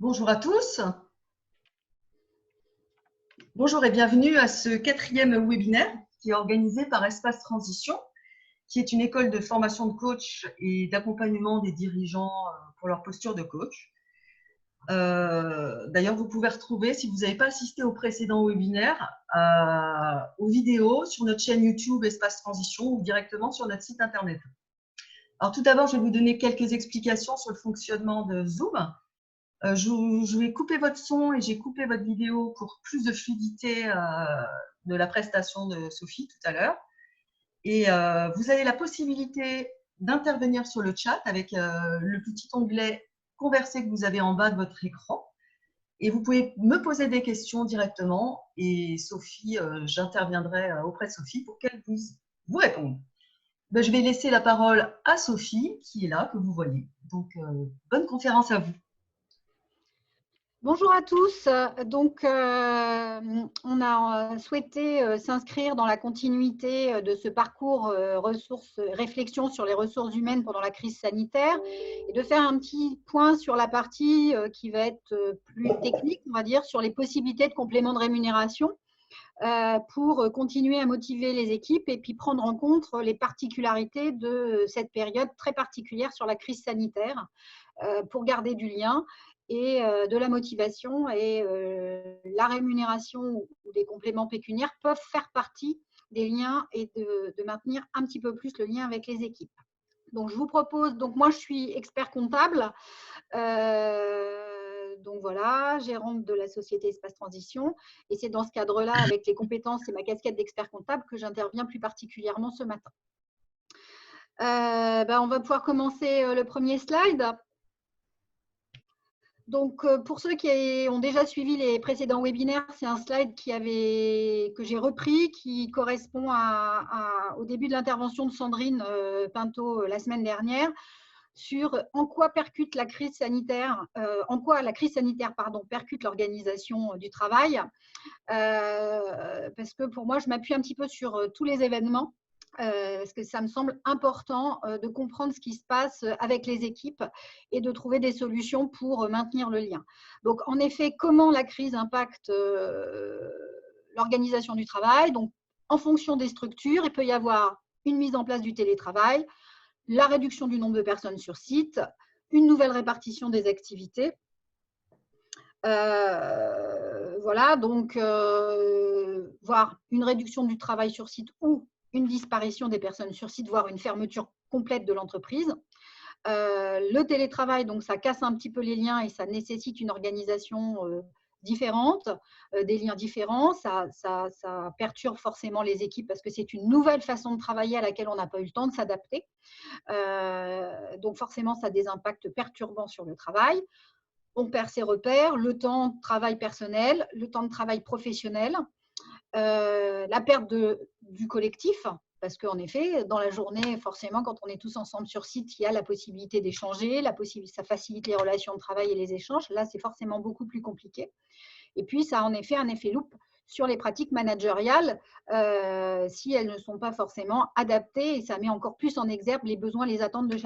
Bonjour à tous. Bonjour et bienvenue à ce 4e webinaire qui est organisé par Espace Transition, qui est une école de formation de coach et d'accompagnement des dirigeants pour leur posture de coach. D'ailleurs, vous pouvez retrouver, si vous n'avez pas assisté au précédent webinaire, aux vidéos sur notre chaîne YouTube Espace Transition ou directement sur notre site internet. Alors tout d'abord, je vais vous donner quelques explications sur le fonctionnement de Zoom. Je vais couper votre son et j'ai coupé votre vidéo pour plus de fluidité de la prestation de Sophie tout à l'heure. Et vous avez la possibilité d'intervenir sur le chat avec le petit onglet « Converser » que vous avez en bas de votre écran. Et vous pouvez me poser des questions directement et Sophie, j'interviendrai auprès de Sophie pour qu'elle puisse vous répondre. Ben, je vais laisser la parole à Sophie qui est là, que vous voyez. Donc, bonne conférence à vous. Bonjour à tous. Donc, on a souhaité s'inscrire dans la continuité de ce parcours réflexion sur les ressources humaines pendant la crise sanitaire et de faire un petit point sur la partie qui va être plus technique, on va dire, sur les possibilités de complément de rémunération pour continuer à motiver les équipes et puis prendre en compte les particularités de cette période très particulière sur la crise sanitaire pour garder du lien et de la motivation, et la rémunération ou des compléments pécuniaires peuvent faire partie des liens et de maintenir un petit peu plus le lien avec les équipes. Donc, je vous propose, donc moi je suis expert comptable, donc voilà, gérante de la société Espace Transition, et c'est dans ce cadre-là, avec les compétences et ma casquette d'expert comptable, que j'interviens plus particulièrement ce matin. On va pouvoir commencer le premier slide. Donc, pour ceux qui ont déjà suivi les précédents webinaires, c'est un slide que j'ai repris, qui correspond au début de l'intervention de Sandrine Pinto la semaine dernière, sur en quoi percute la crise sanitaire, percute l'organisation du travail. Parce que pour moi, je m'appuie un petit peu sur tous les événements. Parce que ça me semble important de comprendre ce qui se passe avec les équipes et de trouver des solutions pour maintenir le lien. Donc, en effet, comment la crise impacte l'organisation du travail? Donc, en fonction des structures, il peut y avoir une mise en place du télétravail, la réduction du nombre de personnes sur site, une nouvelle répartition des activités. Voilà, donc, voire une réduction du travail sur site ou une disparition des personnes sur site, voire une fermeture complète de l'entreprise. Le télétravail, donc ça casse un petit peu les liens et ça nécessite une organisation différente, des liens différents. Ça perturbe forcément les équipes parce que c'est une nouvelle façon de travailler à laquelle on n'a pas eu le temps de s'adapter. Donc forcément, ça a des impacts perturbants sur le travail. On perd ses repères, le temps de travail personnel, le temps de travail professionnel, la perte du collectif, parce qu'en effet, dans la journée, forcément, quand on est tous ensemble sur site, il y a la possibilité d'échanger, ça facilite les relations de travail et les échanges. Là, c'est forcément beaucoup plus compliqué. Et puis, ça a en effet un effet loupe sur les pratiques managériales si elles ne sont pas forcément adaptées, et ça met encore plus en exergue les besoins, les attentes de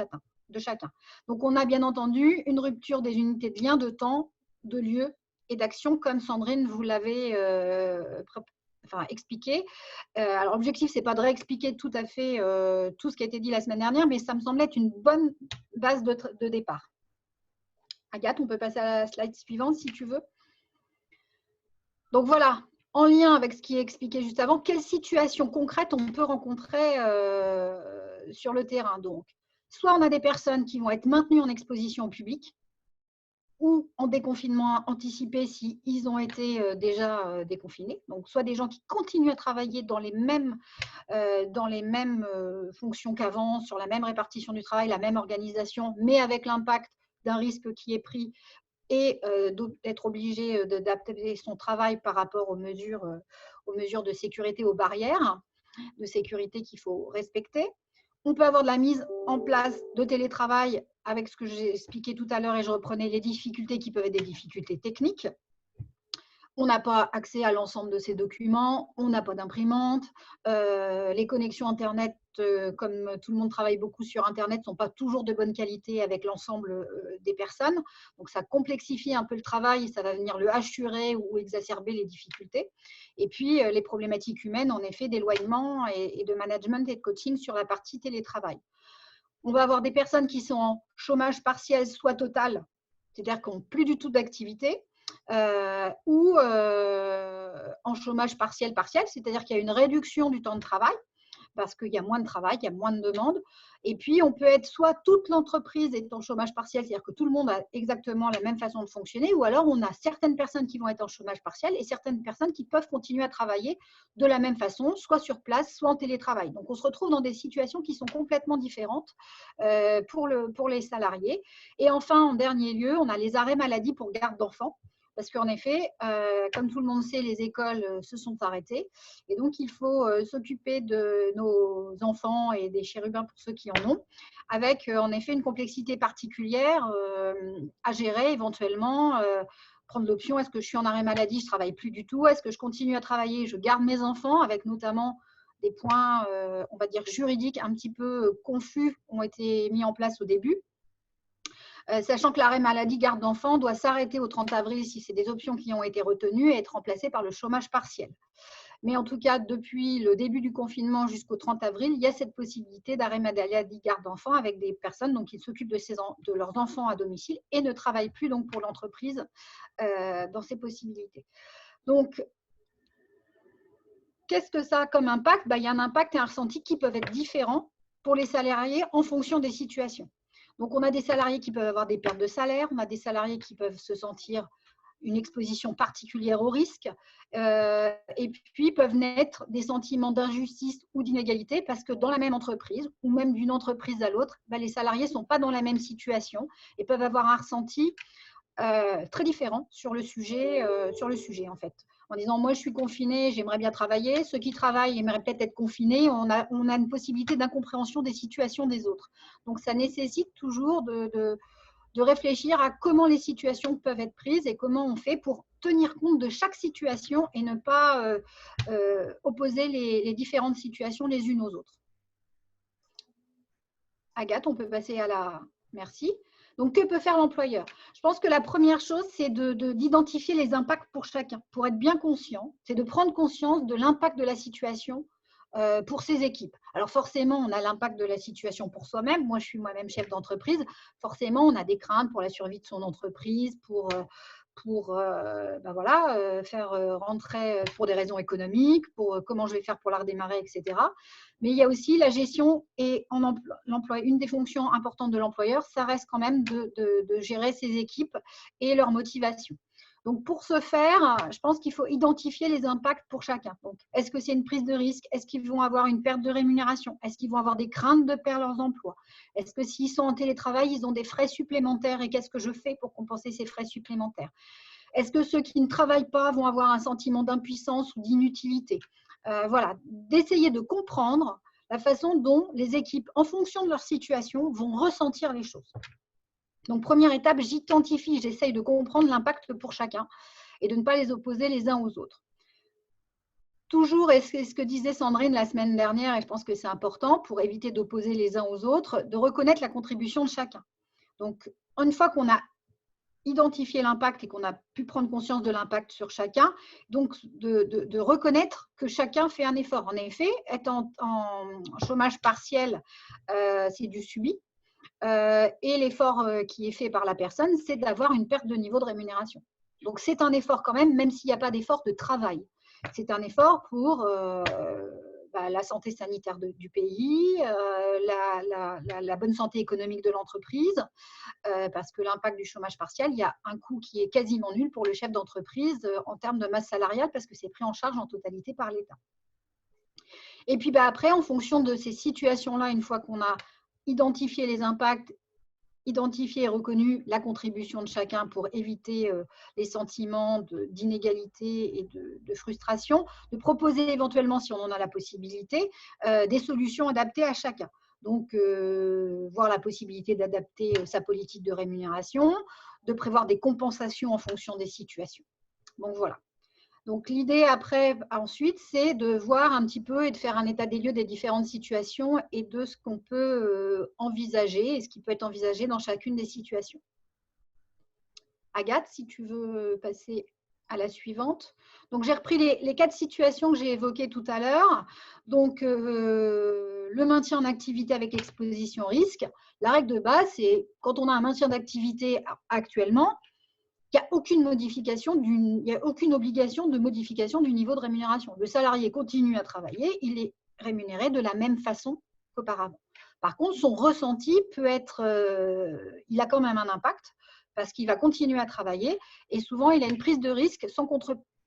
chacun. Donc, on a bien entendu une rupture des unités de lien, de temps, de lieu et d'action, comme Sandrine vous l'avait expliqué. Alors, l'objectif, ce n'est pas de réexpliquer tout à fait tout ce qui a été dit la semaine dernière, mais ça me semblait être une bonne base de départ. Agathe, on peut passer à la slide suivante si tu veux. Donc voilà, en lien avec ce qui est expliqué juste avant, quelles situations concrètes on peut rencontrer sur le terrain? Donc, soit on a des personnes qui vont être maintenues en exposition au public ou en déconfinement anticipé si ils ont été déjà déconfinés. Donc, soit des gens qui continuent à travailler dans les mêmes fonctions qu'avant, sur la même répartition du travail, la même organisation, mais avec l'impact d'un risque qui est pris et d'être obligé d'adapter son travail par rapport aux mesures de sécurité, aux barrières de sécurité qu'il faut respecter. On peut avoir de la mise en place de télétravail avec ce que j'ai expliqué tout à l'heure, et je reprenais les difficultés qui peuvent être des difficultés techniques. on n'a pas accès à l'ensemble de ces documents, on n'a pas d'imprimante, les connexions Internet, comme tout le monde travaille beaucoup sur Internet, ne sont pas toujours de bonne qualité avec l'ensemble des personnes. Donc, ça complexifie un peu le travail, ça va venir le hachurer ou exacerber les difficultés. Et puis, les problématiques humaines, en effet, d'éloignement et de management et de coaching sur la partie télétravail. On va avoir des personnes qui sont en chômage partiel, soit total, c'est-à-dire qui n'ont plus du tout d'activité, ou en chômage partiel, c'est-à-dire qu'il y a une réduction du temps de travail parce qu'il y a moins de travail, il y a moins de demandes. Et puis, on peut être soit toute l'entreprise est en chômage partiel, c'est-à-dire que tout le monde a exactement la même façon de fonctionner, ou alors on a certaines personnes qui vont être en chômage partiel et certaines personnes qui peuvent continuer à travailler de la même façon, soit sur place, soit en télétravail. Donc, on se retrouve dans des situations qui sont complètement différentes pour les salariés. Et enfin, en dernier lieu, on a les arrêts maladie pour garde d'enfants. Parce qu'en effet, comme tout le monde sait, les écoles se sont arrêtées. Et donc, il faut s'occuper de nos enfants et des chérubins pour ceux qui en ont, avec en effet une complexité particulière à gérer éventuellement. Prendre l'option, est-ce que je suis en arrêt maladie, je ne travaille plus du tout? Est-ce que je continue à travailler, je garde mes enfants, avec notamment des points, on va dire, juridiques un petit peu confus ont été mis en place au début. Sachant que l'arrêt maladie garde d'enfants doit s'arrêter au 30 avril si c'est des options qui ont été retenues et être remplacé par le chômage partiel. Mais en tout cas, depuis le début du confinement jusqu'au 30 avril, il y a cette possibilité d'arrêt maladie garde d'enfants avec des personnes donc, qui s'occupent de leurs enfants à domicile et ne travaillent plus donc, pour l'entreprise dans ces possibilités. Donc, qu'est-ce que ça a comme impact? Il y a un impact et un ressenti qui peuvent être différents pour les salariés en fonction des situations. Donc, on a des salariés qui peuvent avoir des pertes de salaire, on a des salariés qui peuvent se sentir une exposition particulière au risque, et puis peuvent naître des sentiments d'injustice ou d'inégalité parce que dans la même entreprise, ou même d'une entreprise à l'autre, les salariés ne sont pas dans la même situation et peuvent avoir un ressenti très différent sur le sujet en fait. En disant, moi, je suis confinée, j'aimerais bien travailler. Ceux qui travaillent aimeraient peut-être être confinés. On a une possibilité d'incompréhension des situations des autres. Donc, ça nécessite toujours de réfléchir à comment les situations peuvent être prises et comment on fait pour tenir compte de chaque situation et ne pas opposer les différentes situations les unes aux autres. Agathe, on peut passer à la… Merci. Donc, que peut faire l'employeur? Je pense que la première chose, c'est d'identifier les impacts pour chacun. Pour être bien conscient, c'est de prendre conscience de l'impact de la situation pour ses équipes. Alors, forcément, on a l'impact de la situation pour soi-même. Moi, je suis moi-même chef d'entreprise. Forcément, on a des craintes pour la survie de son entreprise, pour faire rentrer pour des raisons économiques, pour comment je vais faire pour la redémarrer, etc. Mais il y a aussi la gestion et une des fonctions importantes de l'employeur, ça reste quand même de gérer ses équipes et leur motivation. Donc, pour ce faire, je pense qu'il faut identifier les impacts pour chacun. Donc, est-ce que c'est une prise de risque? Est-ce qu'ils vont avoir une perte de rémunération? Est-ce qu'ils vont avoir des craintes de perdre leurs emplois? Est-ce que s'ils sont en télétravail, ils ont des frais supplémentaires et qu'est-ce que je fais pour compenser ces frais supplémentaires? Est-ce que ceux qui ne travaillent pas vont avoir un sentiment d'impuissance ou d'inutilité? Voilà, d'essayer de comprendre la façon dont les équipes, en fonction de leur situation, vont ressentir les choses. Donc, première étape, j'identifie, j'essaye de comprendre l'impact pour chacun et de ne pas les opposer les uns aux autres. Toujours, et c'est ce que disait Sandrine la semaine dernière, et je pense que c'est important pour éviter d'opposer les uns aux autres, de reconnaître la contribution de chacun. Donc, une fois qu'on a identifié l'impact et qu'on a pu prendre conscience de l'impact sur chacun, donc de reconnaître que chacun fait un effort. En effet, être en chômage partiel, c'est du subi. Et l'effort qui est fait par la personne, c'est d'avoir une perte de niveau de rémunération. Donc, c'est un effort quand même s'il n'y a pas d'effort de travail. C'est un effort pour la santé sanitaire du pays, la bonne santé économique de l'entreprise, parce que l'impact du chômage partiel, il y a un coût qui est quasiment nul pour le chef d'entreprise en termes de masse salariale, parce que c'est pris en charge en totalité par l'État. Et puis après, en fonction de ces situations-là, une fois qu'on a identifié les impacts, identifié et reconnu la contribution de chacun pour éviter les sentiments d'inégalité et de frustration, de proposer éventuellement, si on en a la possibilité, des solutions adaptées à chacun. Donc, voir la possibilité d'adapter sa politique de rémunération, de prévoir des compensations en fonction des situations. Donc, voilà. Donc, l'idée ensuite, c'est de voir un petit peu et de faire un état des lieux des différentes situations et de ce qu'on peut envisager et ce qui peut être envisagé dans chacune des situations. Agathe, si tu veux passer à la suivante. Donc, j'ai repris les 4 situations que j'ai évoquées tout à l'heure. Donc, le maintien en activité avec exposition au risque. La règle de base, c'est quand on a un maintien d'activité actuellement, il n'y a aucune obligation de modification du niveau de rémunération. Le salarié continue à travailler, il est rémunéré de la même façon qu'auparavant. Par contre, son ressenti peut être, il a quand même un impact parce qu'il va continuer à travailler et souvent, il a une prise de risque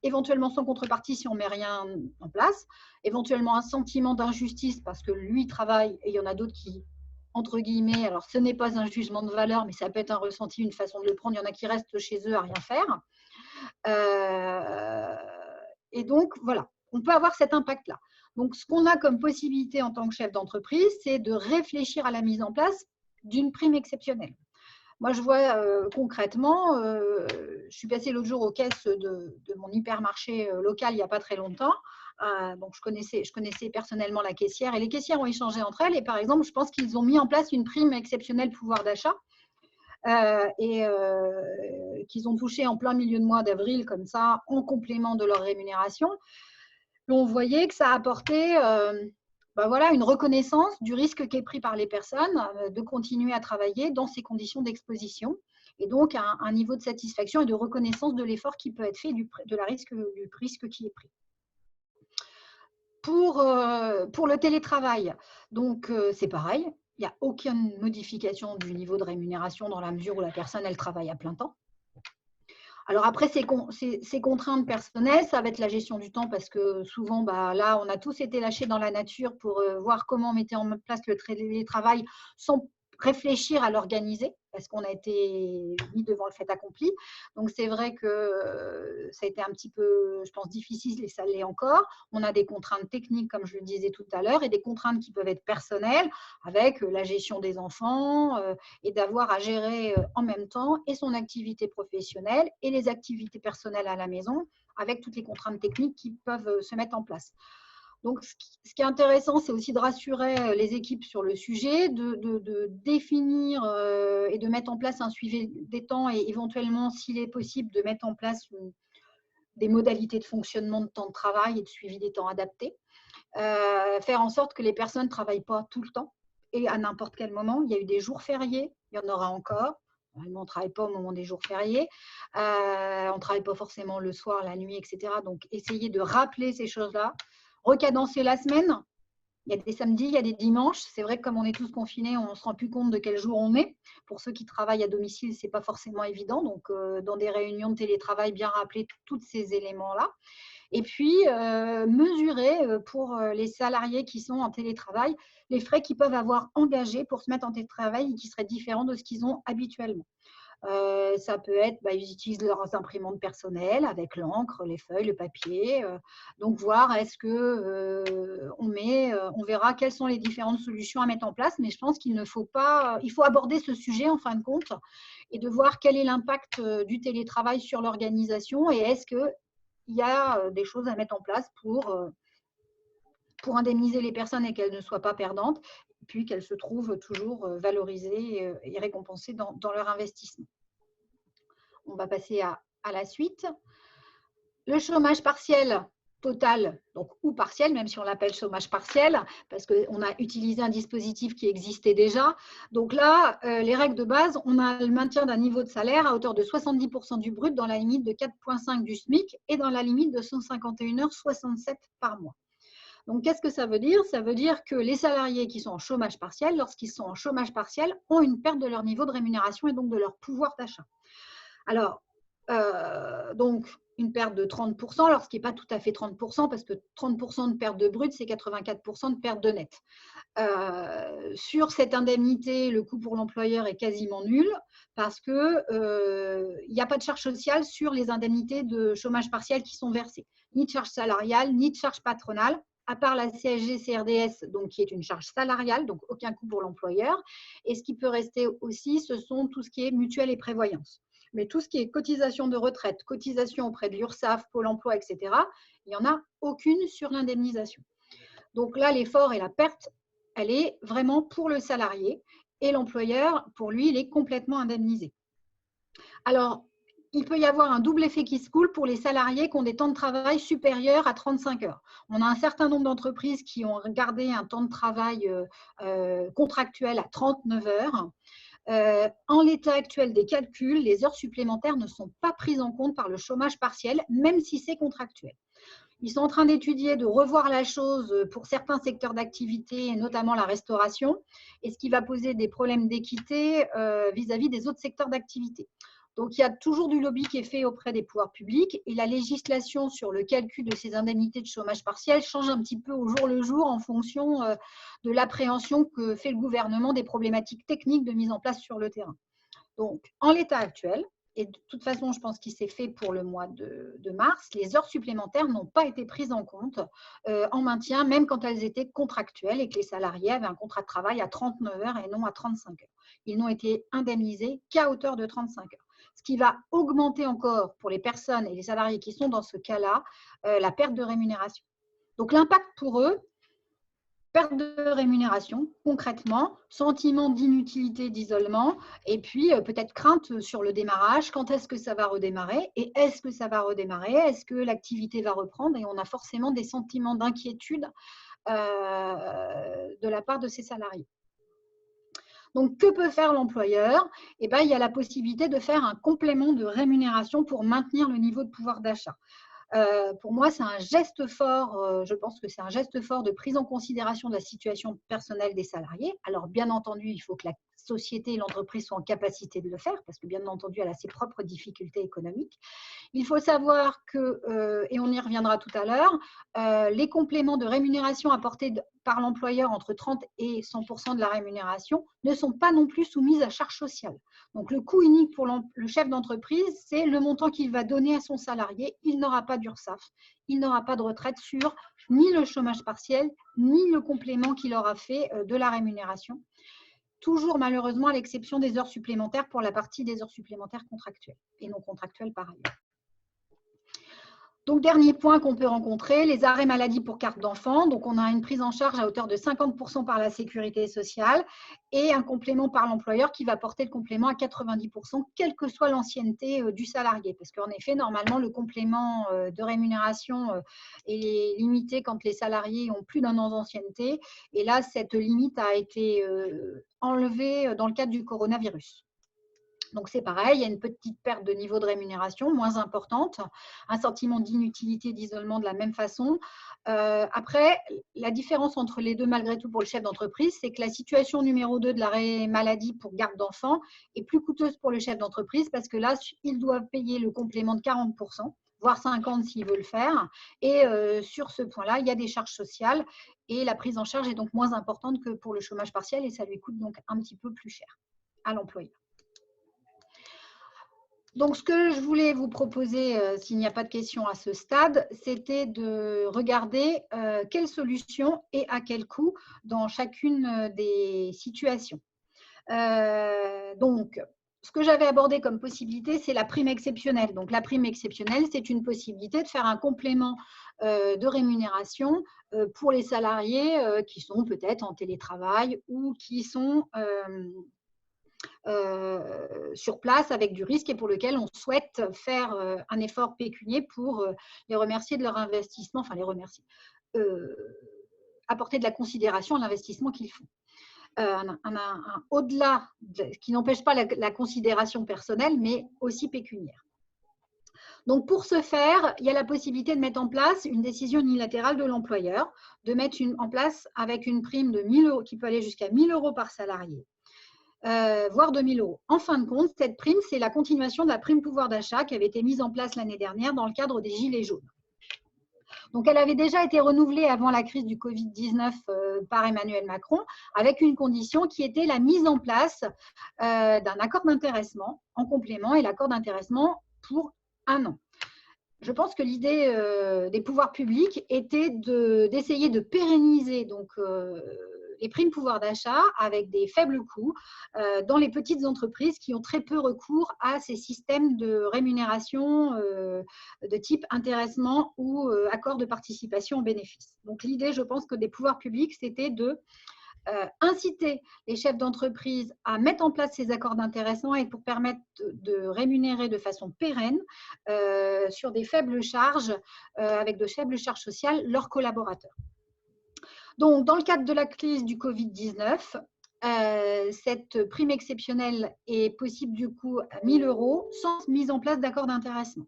éventuellement sans contrepartie si on ne met rien en place, éventuellement un sentiment d'injustice parce que lui travaille et il y en a d'autres qui, entre guillemets, alors ce n'est pas un jugement de valeur, mais ça peut être un ressenti, une façon de le prendre. Il y en a qui restent chez eux à rien faire. Et donc, voilà, on peut avoir cet impact-là. Donc, ce qu'on a comme possibilité en tant que chef d'entreprise, c'est de réfléchir à la mise en place d'une prime exceptionnelle. Moi, je vois concrètement, je suis passée l'autre jour aux caisses de mon hypermarché local il n'y a pas très longtemps. Donc, je connaissais personnellement la caissière et les caissières ont échangé entre elles. Et par exemple, je pense qu'ils ont mis en place une prime exceptionnelle pouvoir d'achat qu'ils ont touché en plein milieu de mois d'avril, comme ça, en complément de leur rémunération. Et on voyait que ça apportait voilà, une reconnaissance du risque qui est pris par les personnes de continuer à travailler dans ces conditions d'exposition et donc un niveau de satisfaction et de reconnaissance de l'effort qui peut être fait du risque qui est pris. Pour le télétravail, donc c'est pareil, il n'y a aucune modification du niveau de rémunération dans la mesure où la personne, elle travaille à plein temps. Alors après, ces contraintes personnelles, ça va être la gestion du temps parce que souvent, là, on a tous été lâchés dans la nature pour voir comment on mettait en place le télétravail sans réfléchir à l'organiser parce qu'on a été mis devant le fait accompli. Donc, c'est vrai que ça a été un petit peu, je pense, difficile et ça l'est encore. On a des contraintes techniques, comme je le disais tout à l'heure, et des contraintes qui peuvent être personnelles avec la gestion des enfants et d'avoir à gérer en même temps et son activité professionnelle et les activités personnelles à la maison avec toutes les contraintes techniques qui peuvent se mettre en place. Donc, ce qui est intéressant, c'est aussi de rassurer les équipes sur le sujet, de définir et de mettre en place un suivi des temps et éventuellement, s'il est possible, de mettre en place des modalités de fonctionnement de temps de travail et de suivi des temps adaptés. Faire en sorte que les personnes ne travaillent pas tout le temps et à n'importe quel moment. Il y a eu des jours fériés, il y en aura encore. On ne travaille pas au moment des jours fériés. On ne travaille pas forcément le soir, la nuit, etc. Donc, essayer de rappeler ces choses-là. Recadencer la semaine. Il y a des samedis, il y a des dimanches. C'est vrai que comme on est tous confinés, on ne se rend plus compte de quel jour on est. Pour ceux qui travaillent à domicile, ce n'est pas forcément évident. Donc, dans des réunions de télétravail, bien rappeler tous ces éléments-là. Et puis, mesurer pour les salariés qui sont en télétravail les frais qu'ils peuvent avoir engagés pour se mettre en télétravail et qui seraient différents de ce qu'ils ont habituellement. Ça peut être, ils utilisent leurs imprimantes personnelles avec l'encre, les feuilles, le papier. Donc, voir est-ce que on verra quelles sont les différentes solutions à mettre en place. Mais je pense qu'il ne faut pas, il faut aborder ce sujet en fin de compte et de voir quel est l'impact du télétravail sur l'organisation et est-ce que il y a des choses à mettre en place pour indemniser les personnes et qu'elles ne soient pas perdantes, puis qu'elles se trouvent toujours valorisées et récompensées dans leur investissement. On va passer à la suite. Le chômage partiel total, donc ou partiel, même si on l'appelle chômage partiel, parce qu'on a utilisé un dispositif qui existait déjà. Donc là, les règles de base, on a le maintien d'un niveau de salaire à hauteur de 70% du brut dans la limite de 4,5 du SMIC et dans la limite de 151,67 h par mois. Donc, qu'est-ce que ça veut dire? Ça veut dire que les salariés qui sont en chômage partiel, lorsqu'ils sont en chômage partiel, ont une perte de leur niveau de rémunération et donc de leur pouvoir d'achat. Alors, donc, une perte de 30%, alors ce qui n'est pas tout à fait 30%, parce que 30% de perte de brut, c'est 84% de perte de net. Sur cette indemnité, le coût pour l'employeur est quasiment nul, parce qu'il n'y a pas de charge sociale sur les indemnités de chômage partiel qui sont versées. Ni de charge salariale, ni de charge patronale, à part la CSG-CRDS, donc qui est une charge salariale, donc aucun coût pour l'employeur. Et ce qui peut rester aussi, ce sont tout ce qui est mutuelle et prévoyance. Mais tout ce qui est cotisation de retraite, cotisation auprès de l'URSSAF, Pôle emploi, etc., il n'y en a aucune sur l'indemnisation. Donc là, l'effort et la perte, elle est vraiment pour le salarié et l'employeur, pour lui, il est complètement indemnisé. Alors, il peut y avoir un double effet qui se coule pour les salariés qui ont des temps de travail supérieurs à 35 heures. On a un certain nombre d'entreprises qui ont gardé un temps de travail contractuel à 39 heures. En l'état actuel des calculs, les heures supplémentaires ne sont pas prises en compte par le chômage partiel, même si c'est contractuel. Ils sont en train d'étudier, de revoir la chose pour certains secteurs d'activité, notamment la restauration, et ce qui va poser des problèmes d'équité vis-à-vis des autres secteurs d'activité. Donc, il y a toujours du lobby qui est fait auprès des pouvoirs publics et la législation sur le calcul de ces indemnités de chômage partiel change un petit peu au jour le jour en fonction de l'appréhension que fait le gouvernement des problématiques techniques de mise en place sur le terrain. Donc, en l'état actuel, et de toute façon, je pense qu'il s'est fait pour le mois de mars, les heures supplémentaires n'ont pas été prises en compte en maintien, même quand elles étaient contractuelles et que les salariés avaient un contrat de travail à 39 heures et non à 35 heures. Ils n'ont été indemnisés qu'à hauteur de 35 heures. Ce qui va augmenter encore pour les personnes et les salariés qui sont dans ce cas-là, la perte de rémunération. Donc l'impact pour eux, perte de rémunération, concrètement, sentiment d'inutilité, d'isolement, et puis peut-être crainte sur le démarrage, quand est-ce que ça va redémarrer, et est-ce que ça va redémarrer, est-ce que l'activité va reprendre, et on a forcément des sentiments d'inquiétude de la part de ces salariés. Donc, que peut faire l'employeur? Eh bien, il y a la possibilité de faire un complément de rémunération pour maintenir le niveau de pouvoir d'achat. Pour moi, c'est un geste fort, je pense que c'est un geste fort de prise en considération de la situation personnelle des salariés. Alors, bien entendu, il faut que la société et l'entreprise soient en capacité de le faire, parce que bien entendu, elle a ses propres difficultés économiques. Il faut savoir que, et on y reviendra tout à l'heure, les compléments de rémunération apportés par l'employeur entre 30 et 100% de la rémunération ne sont pas non plus soumis à charge sociale. Donc, le coût unique pour le chef d'entreprise, c'est le montant qu'il va donner à son salarié. Il n'aura pas d'URSSAF, il n'aura pas de retraite sur ni le chômage partiel, ni le complément qu'il aura fait de la rémunération. Toujours malheureusement à l'exception des heures supplémentaires pour la partie des heures supplémentaires contractuelles et non contractuelles par ailleurs. Donc, dernier point qu'on peut rencontrer, les arrêts maladie pour carte d'enfant. Donc, on a une prise en charge à hauteur de 50% par la sécurité sociale et un complément par l'employeur qui va porter le complément à 90%, quelle que soit l'ancienneté du salarié. Parce qu'en effet, normalement, le complément de rémunération est limité quand les salariés ont plus d'un an d'ancienneté. Et là, cette limite a été enlevée dans le cadre du coronavirus. Donc, c'est pareil, il y a une petite perte de niveau de rémunération moins importante, un sentiment d'inutilité, d'isolement de la même façon. Après, la différence entre les deux, malgré tout, pour le chef d'entreprise, c'est que la situation numéro 2 de l'arrêt maladie pour garde d'enfant est plus coûteuse pour le chef d'entreprise parce que là, il doit payer le complément de 40%, voire 50% s'il veut le faire. Et sur ce point-là, il y a des charges sociales et la prise en charge est donc moins importante que pour le chômage partiel et ça lui coûte donc un petit peu plus cher à l'employeur. Donc, ce que je voulais vous proposer, s'il n'y a pas de questions à ce stade, c'était de regarder quelles solutions et à quel coût dans chacune des situations. Donc, ce que j'avais abordé comme possibilité, c'est la prime exceptionnelle. Donc, la prime exceptionnelle, c'est une possibilité de faire un complément de rémunération pour les salariés qui sont peut-être en télétravail ou qui sont sur place avec du risque et pour lequel on souhaite faire un effort pécunier pour les remercier de leur investissement, enfin les remercier, apporter de la considération à l'investissement qu'ils font. Au-delà, qui n'empêche pas la considération personnelle, mais aussi pécuniaire. Donc, pour ce faire, il y a la possibilité de mettre en place une décision unilatérale de l'employeur, de mettre en place avec une prime de 1 000 € qui peut aller jusqu'à 1 000 € par salarié. Voire 2 000 €. En fin de compte, cette prime, c'est la continuation de la prime pouvoir d'achat qui avait été mise en place l'année dernière dans le cadre des Gilets jaunes. Donc, elle avait déjà été renouvelée avant la crise du Covid-19 par Emmanuel Macron, avec une condition qui était la mise en place d'un accord d'intéressement en complément et l'accord d'intéressement pour 1 an. Je pense que l'idée des pouvoirs publics était d'essayer de pérenniser donc, les primes pouvoir d'achat avec des faibles coûts dans les petites entreprises qui ont très peu recours à ces systèmes de rémunération de type intéressement ou accord de participation aux bénéfices. Donc l'idée, je pense que des pouvoirs publics, c'était de inciter les chefs d'entreprise à mettre en place ces accords d'intéressement et pour permettre de rémunérer de façon pérenne sur des faibles charges, avec de faibles charges sociales, leurs collaborateurs. Donc, dans le cadre de la crise du Covid-19, cette prime exceptionnelle est possible du coup à 1 000 € sans mise en place d'accord d'intéressement.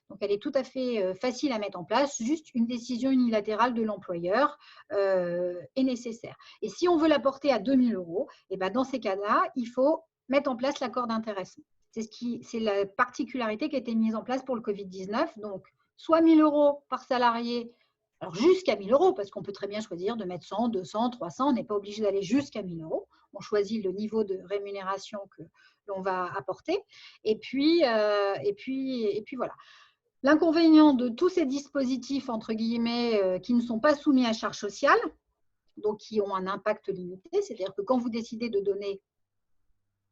Donc, elle est tout à fait facile à mettre en place, juste une décision unilatérale de l'employeur est nécessaire. Et si on veut la porter à 2 000 €, et ben dans ces cas-là, il faut mettre en place l'accord d'intéressement. C'est la particularité qui a été mise en place pour le Covid-19. Donc, soit 1 000 € par salarié, alors jusqu'à 1 000 €, parce qu'on peut très bien choisir de mettre 100, 200, 300, on n'est pas obligé d'aller jusqu'à 1 000 €. On choisit le niveau de rémunération que l'on va apporter. Et puis voilà. L'inconvénient de tous ces dispositifs, entre guillemets, qui ne sont pas soumis à charge sociale, donc qui ont un impact limité, c'est-à-dire que quand vous décidez de donner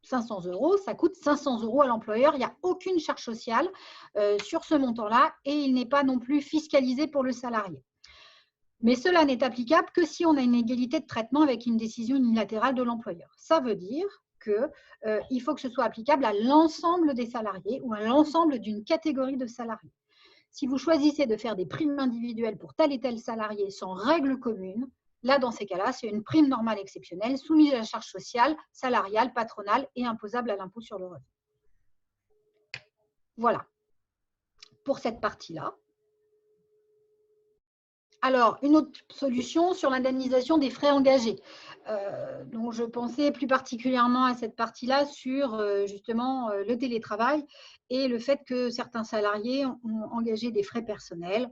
500 €, ça coûte 500 € à l'employeur. Il n'y a aucune charge sociale sur ce montant-là et il n'est pas non plus fiscalisé pour le salarié. Mais cela n'est applicable que si on a une égalité de traitement avec une décision unilatérale de l'employeur. Ça veut dire qu'il faut que ce soit applicable à l'ensemble des salariés ou à l'ensemble d'une catégorie de salariés. Si vous choisissez de faire des primes individuelles pour tel et tel salarié sans règle commune, là, dans ces cas-là, c'est une prime normale exceptionnelle soumise à la charge sociale, salariale, patronale et imposable à l'impôt sur le revenu. Voilà pour cette partie-là. Alors, une autre solution sur l'indemnisation des frais engagés. Donc, je pensais plus particulièrement à cette partie-là sur justement le télétravail et le fait que certains salariés ont engagé des frais personnels,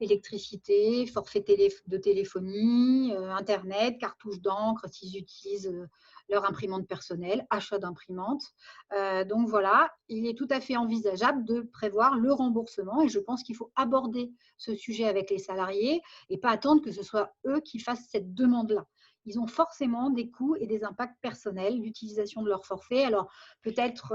électricité, forfait de téléphonie, Internet, cartouche d'encre s'ils utilisent leur imprimante personnelle, achat d'imprimante. Donc voilà, il est tout à fait envisageable de prévoir le remboursement et je pense qu'il faut aborder ce sujet avec les salariés et pas attendre que ce soit eux qui fassent cette demande-là. Ils ont forcément des coûts et des impacts personnels d'utilisation de leur forfait. Alors peut-être,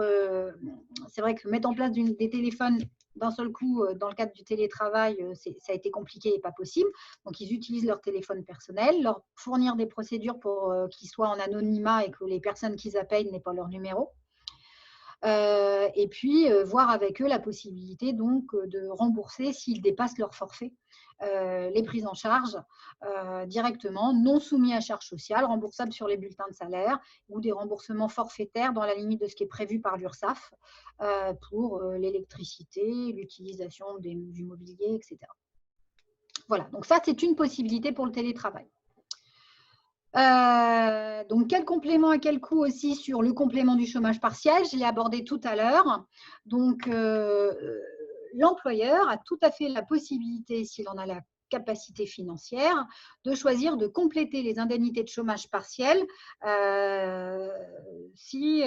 c'est vrai que mettre en place des téléphones d'un seul coup, dans le cadre du télétravail, ça a été compliqué et pas possible. Donc, ils utilisent leur téléphone personnel, leur fournir des procédures pour qu'ils soient en anonymat et que les personnes qu'ils appellent n'aient pas leur numéro. Et puis, voir avec eux la possibilité donc de rembourser s'ils dépassent leur forfait, les prises en charge directement, non soumis à charge sociale, remboursables sur les bulletins de salaire ou des remboursements forfaitaires dans la limite de ce qui est prévu par l'URSSAF pour l'électricité, l'utilisation du mobilier, etc. Voilà, donc ça, c'est une possibilité pour le télétravail. Donc, quel complément à quel coût aussi sur le complément du chômage partiel, je l'ai abordé tout à l'heure. Donc, l'employeur a tout à fait la possibilité, s'il en a la capacité financière, de choisir de compléter les indemnités de chômage partiel si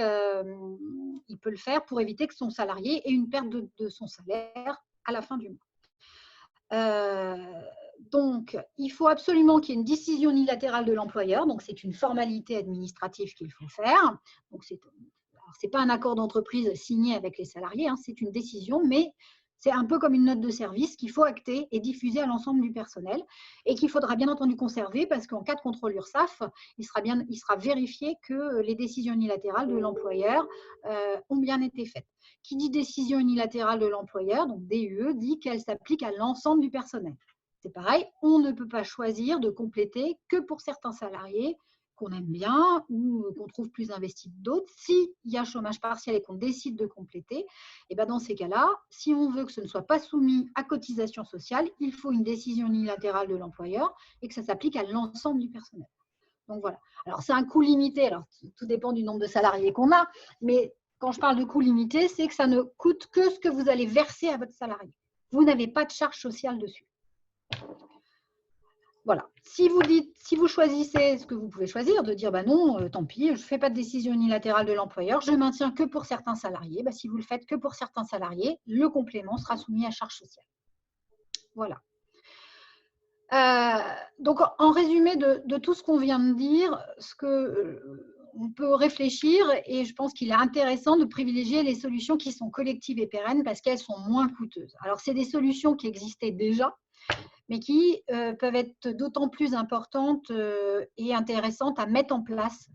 il peut le faire pour éviter que son salarié ait une perte de son salaire à la fin du mois. Donc, il faut absolument qu'il y ait une décision unilatérale de l'employeur. Donc, c'est une formalité administrative qu'il faut faire. Donc, ce n'est pas un accord d'entreprise signé avec les salariés, hein, c'est une décision, mais c'est un peu comme une note de service qu'il faut acter et diffuser à l'ensemble du personnel et qu'il faudra bien entendu conserver parce qu'en cas de contrôle URSSAF, il sera vérifié que les décisions unilatérales de l'employeur ont bien été faites. Qui dit décision unilatérale de l'employeur, donc DUE, dit qu'elle s'applique à l'ensemble du personnel. C'est pareil, on ne peut pas choisir de compléter que pour certains salariés qu'on aime bien ou qu'on trouve plus investis que d'autres. S'il y a chômage partiel et qu'on décide de compléter, et bien dans ces cas-là, si on veut que ce ne soit pas soumis à cotisation sociale, il faut une décision unilatérale de l'employeur et que ça s'applique à l'ensemble du personnel. Donc voilà. Alors c'est un coût limité, alors tout dépend du nombre de salariés qu'on a, mais quand je parle de coût limité, c'est que ça ne coûte que ce que vous allez verser à votre salarié. Vous n'avez pas de charge sociale dessus. Voilà. Si vous choisissez ce que vous pouvez choisir, de dire bah non, tant pis, je ne fais pas de décision unilatérale de l'employeur, je maintiens que pour certains salariés, bah, si vous le faites que pour certains salariés, le complément sera soumis à charge sociale. Voilà. Donc, en résumé de tout ce qu'on vient de dire, on peut réfléchir et je pense qu'il est intéressant de privilégier les solutions qui sont collectives et pérennes parce qu'elles sont moins coûteuses. Alors, c'est des solutions qui existaient déjà, mais qui peuvent être d'autant plus importantes et intéressantes à mettre en place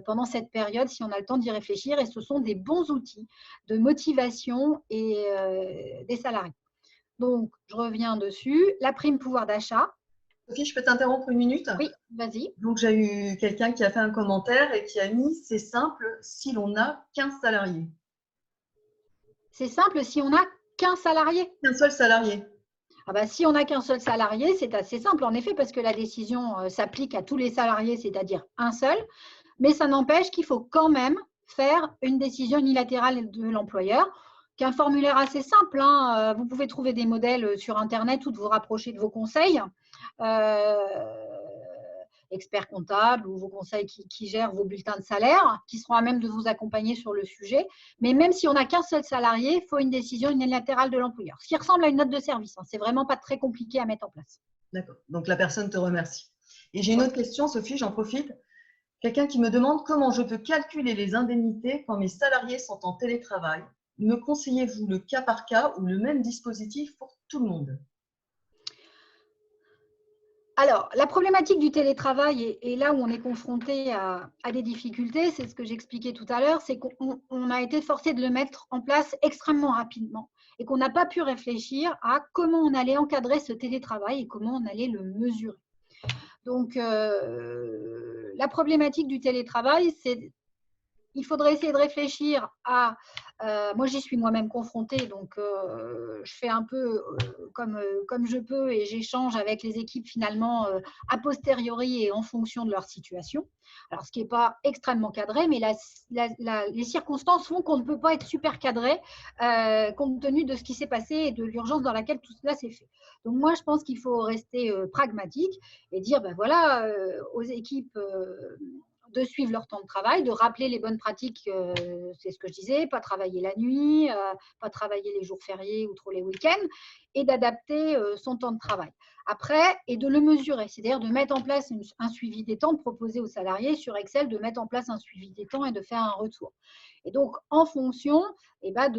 pendant cette période si on a le temps d'y réfléchir. Et ce sont des bons outils de motivation et des salariés. Donc, je reviens dessus. La prime pouvoir d'achat. Sophie, je peux t'interrompre une minute? Oui, vas-y. Donc, j'ai eu quelqu'un qui a fait un commentaire et qui a mis « C'est simple si l'on a 15 salariés ». C'est simple si on n'a qu'un salarié. Qu'un seul salarié. Ah bah, si on n'a qu'un seul salarié, c'est assez simple en effet parce que la décision s'applique à tous les salariés, c'est-à-dire un seul. Mais ça n'empêche qu'il faut quand même faire une décision unilatérale de l'employeur, qui est un formulaire assez simple. Hein. Vous pouvez trouver des modèles sur Internet ou de vous rapprocher de vos conseils, experts comptables ou vos conseils qui gèrent vos bulletins de salaire, qui seront à même de vous accompagner sur le sujet. Mais même si on n'a qu'un seul salarié, il faut une décision unilatérale de l'employeur, ce qui ressemble à une note de service. Hein. C'est vraiment pas très compliqué à mettre en place. D'accord. Donc, la personne te remercie. Et j'ai une autre question, Sophie, j'en profite. Quelqu'un qui me demande comment je peux calculer les indemnités quand mes salariés sont en télétravail. Me conseillez-vous le cas par cas ou le même dispositif pour tout le monde? Alors, la problématique du télétravail et là où on est confronté à des difficultés, c'est ce que j'expliquais tout à l'heure, c'est qu'on a été forcé de le mettre en place extrêmement rapidement et qu'on n'a pas pu réfléchir à comment on allait encadrer ce télétravail et comment on allait le mesurer. Donc, la problématique du télétravail, c'est il faudrait essayer de réfléchir à… moi, j'y suis moi-même confrontée, donc je fais un peu comme je peux et j'échange avec les équipes finalement a posteriori et en fonction de leur situation. Alors, ce qui n'est pas extrêmement cadré, mais les circonstances font qu'on ne peut pas être super cadré compte tenu de ce qui s'est passé et de l'urgence dans laquelle tout cela s'est fait. Donc, moi, je pense qu'il faut rester pragmatique et dire, ben voilà, aux équipes… de suivre leur temps de travail, de rappeler les bonnes pratiques, c'est ce que je disais, pas travailler la nuit, pas travailler les jours fériés ou trop les week-ends, et d'adapter son temps de travail. Après, et de le mesurer, c'est-à-dire de mettre en place un suivi des temps, de proposer aux salariés sur Excel de mettre en place un suivi des temps et de faire un retour. Et donc, en fonction, eh ben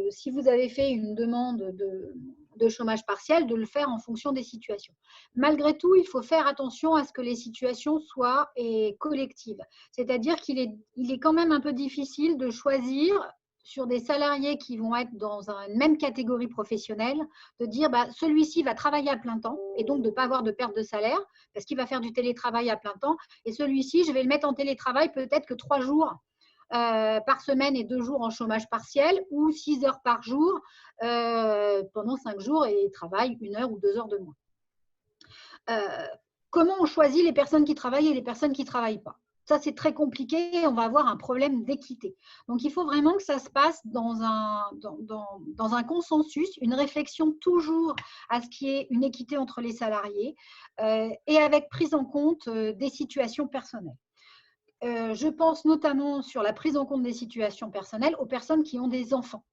si vous avez fait une demande de chômage partiel, de le faire en fonction des situations. Malgré tout, il faut faire attention à ce que les situations soient collectives. C'est-à-dire qu'il est quand même un peu difficile de choisir sur des salariés qui vont être dans une même catégorie professionnelle, de dire bah, celui-ci va travailler à plein temps et donc de ne pas avoir de perte de salaire parce qu'il va faire du télétravail à plein temps et celui-ci, je vais le mettre en télétravail peut-être que 3 jours par semaine et 2 jours en chômage partiel ou 6 heures par jour pendant 5 jours et travaille 1 heure ou 2 heures de moins. Comment on choisit les personnes qui travaillent et les personnes qui ne travaillent pas? Ça, c'est très compliqué et on va avoir un problème d'équité. Donc, il faut vraiment que ça se passe dans un consensus, une réflexion toujours à ce qui est une équité entre les salariés et avec prise en compte des situations personnelles. Je pense notamment sur la prise en compte des situations personnelles aux personnes qui ont des enfants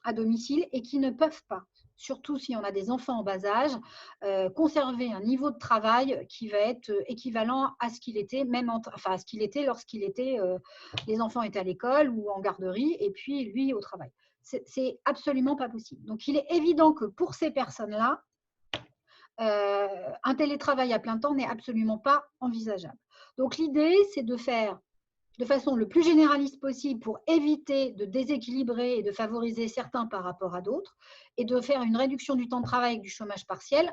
à domicile et qui ne peuvent pas, surtout si on a des enfants en bas âge, conserver un niveau de travail qui va être équivalent à ce qu'il était, à ce qu'il était lorsqu'il était, les enfants étaient à l'école ou en garderie et puis lui au travail. C'est absolument pas possible. Donc, il est évident que pour ces personnes-là, un télétravail à plein temps n'est absolument pas envisageable. Donc, l'idée, c'est de faire de façon le plus généraliste possible pour éviter de déséquilibrer et de favoriser certains par rapport à d'autres et de faire une réduction du temps de travail avec du chômage partiel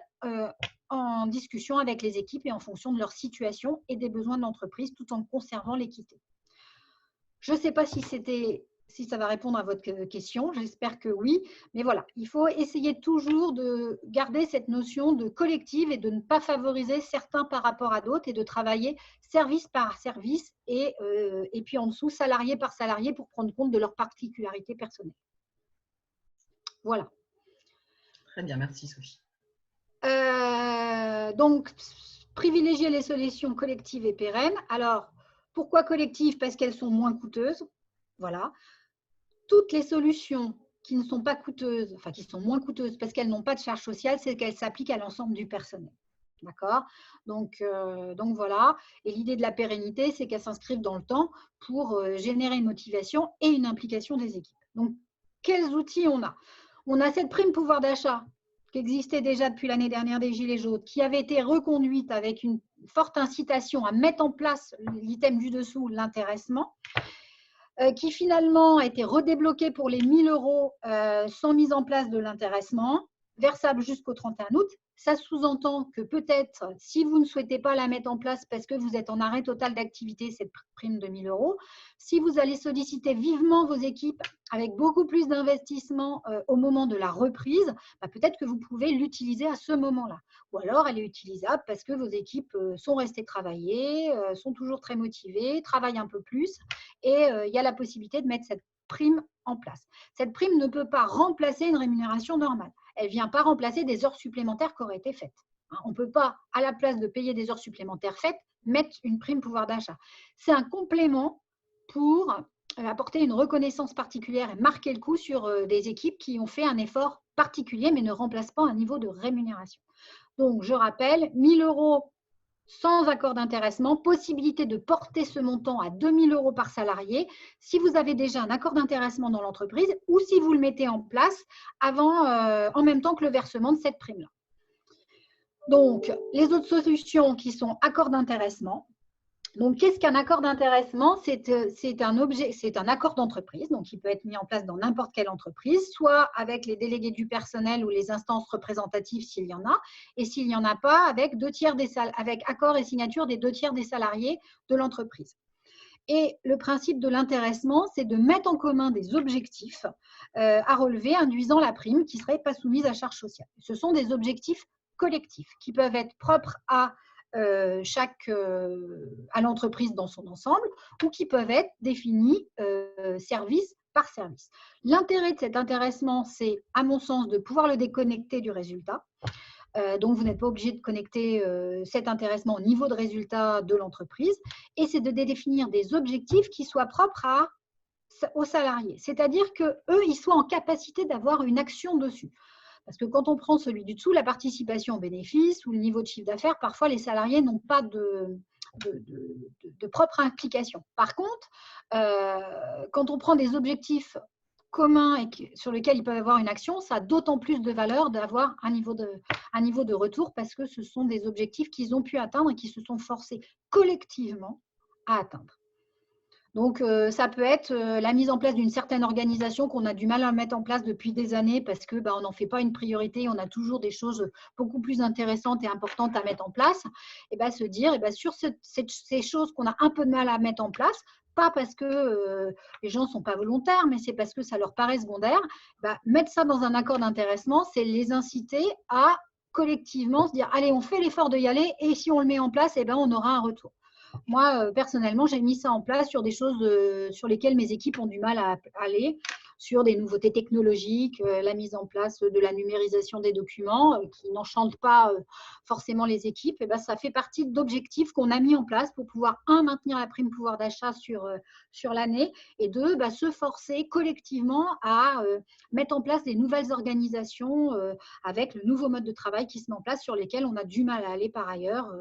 en discussion avec les équipes et en fonction de leur situation et des besoins de l'entreprise tout en conservant l'équité. Je ne sais pas si ça va répondre à votre question, j'espère que oui, mais voilà, il faut essayer toujours de garder cette notion de collective et de ne pas favoriser certains par rapport à d'autres et de travailler service par service et puis en dessous, salarié par salarié pour prendre compte de leurs particularités personnelles. Voilà. Très bien, merci Sophie. Donc, privilégier les solutions collectives et pérennes. Alors, pourquoi collectives? Parce qu'elles sont moins coûteuses. Voilà. Toutes les solutions qui ne sont pas coûteuses, enfin qui sont moins coûteuses parce qu'elles n'ont pas de charge sociale, c'est qu'elles s'appliquent à l'ensemble du personnel. D'accord? Donc voilà. Et l'idée de la pérennité, c'est qu'elle s'inscrive dans le temps pour générer une motivation et une implication des équipes. Donc, quels outils on a? On a cette prime pouvoir d'achat qui existait déjà depuis l'année dernière des Gilets jaunes, qui avait été reconduite avec une forte incitation à mettre en place l'item du dessous, l'intéressement, qui finalement a été redébloqué pour les 1 000 € sans mise en place de l'intéressement, versable jusqu'au 31 août. Ça sous-entend que peut-être, si vous ne souhaitez pas la mettre en place parce que vous êtes en arrêt total d'activité, cette prime de 1 000 €, si vous allez solliciter vivement vos équipes avec beaucoup plus d'investissement au moment de la reprise, bah, peut-être que vous pouvez l'utiliser à ce moment-là. Ou alors, elle est utilisable parce que vos équipes sont restées travailler, sont toujours très motivées, travaillent un peu plus, et il y a la possibilité de mettre cette prime en place. Cette prime ne peut pas remplacer une rémunération normale. Elle ne vient pas remplacer des heures supplémentaires qui auraient été faites. On ne peut pas, à la place de payer des heures supplémentaires faites, mettre une prime pouvoir d'achat. C'est un complément pour apporter une reconnaissance particulière et marquer le coup sur des équipes qui ont fait un effort particulier, mais ne remplacent pas un niveau de rémunération. Donc, je rappelle, 1 000 € sans accord d'intéressement, possibilité de porter ce montant à 2 000 € par salarié si vous avez déjà un accord d'intéressement dans l'entreprise ou si vous le mettez en place en même temps que le versement de cette prime-là. Donc, les autres solutions qui sont accord d'intéressement. Donc, qu'est-ce qu'un accord d'intéressement? C'est un accord d'entreprise, donc il peut être mis en place dans n'importe quelle entreprise, soit avec les délégués du personnel ou les instances représentatives s'il y en a, et s'il n'y en a pas, avec accord et signature des 2 tiers des salariés de l'entreprise. Et le principe de l'intéressement, c'est de mettre en commun des objectifs à relever induisant la prime qui ne serait pas soumise à charge sociale. Ce sont des objectifs collectifs qui peuvent être propres à l'entreprise dans son ensemble ou qui peuvent être définis service par service. L'intérêt de cet intéressement, c'est, à mon sens, de pouvoir le déconnecter du résultat. Donc, vous n'êtes pas obligé de connecter cet intéressement au niveau de résultat de l'entreprise. Et c'est de définir des objectifs qui soient propres aux salariés. C'est-à-dire qu'eux, ils soient en capacité d'avoir une action dessus. Parce que quand on prend celui du dessous, la participation au bénéfice ou le niveau de chiffre d'affaires, parfois les salariés n'ont pas de propre implication. Par contre, quand on prend des objectifs communs et sur lesquels ils peuvent avoir une action, ça a d'autant plus de valeur d'avoir un niveau de retour parce que ce sont des objectifs qu'ils ont pu atteindre et qui se sont forcés collectivement à atteindre. Donc, ça peut être la mise en place d'une certaine organisation qu'on a du mal à mettre en place depuis des années parce qu'on n'en fait pas une priorité, on a toujours des choses beaucoup plus intéressantes et importantes à mettre en place. Et se dire, sur ces choses qu'on a un peu de mal à mettre en place, pas parce que les gens ne sont pas volontaires, mais c'est parce que ça leur paraît secondaire, mettre ça dans un accord d'intéressement, c'est les inciter à collectivement se dire, allez, on fait l'effort de y aller et si on le met en place, on aura un retour. Moi, personnellement, j'ai mis ça en place sur des choses sur lesquelles mes équipes ont du mal à aller, sur des nouveautés technologiques, la mise en place de la numérisation des documents qui n'enchantent pas forcément les équipes. Ça fait partie d'objectifs qu'on a mis en place pour pouvoir, un, maintenir la prime pouvoir d'achat sur l'année et deux, se forcer collectivement à mettre en place des nouvelles organisations avec le nouveau mode de travail qui se met en place sur lesquels on a du mal à aller par ailleurs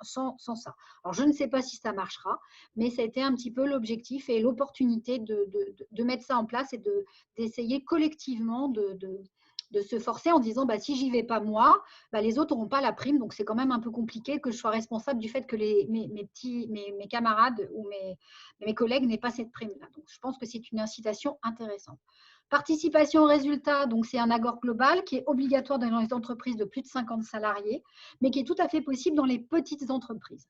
sans ça. Alors, je ne sais pas si ça marchera, mais ça a été un petit peu l'objectif et l'opportunité de mettre ça en place et d'essayer collectivement de se forcer en disant si j'y vais pas moi, les autres n'auront pas la prime. Donc, c'est quand même un peu compliqué que je sois responsable du fait que mes camarades ou mes collègues n'aient pas cette prime-là. Donc, je pense que c'est une incitation intéressante. Participation au résultat, donc c'est un accord global qui est obligatoire dans les entreprises de plus de 50 salariés, mais qui est tout à fait possible dans les petites entreprises.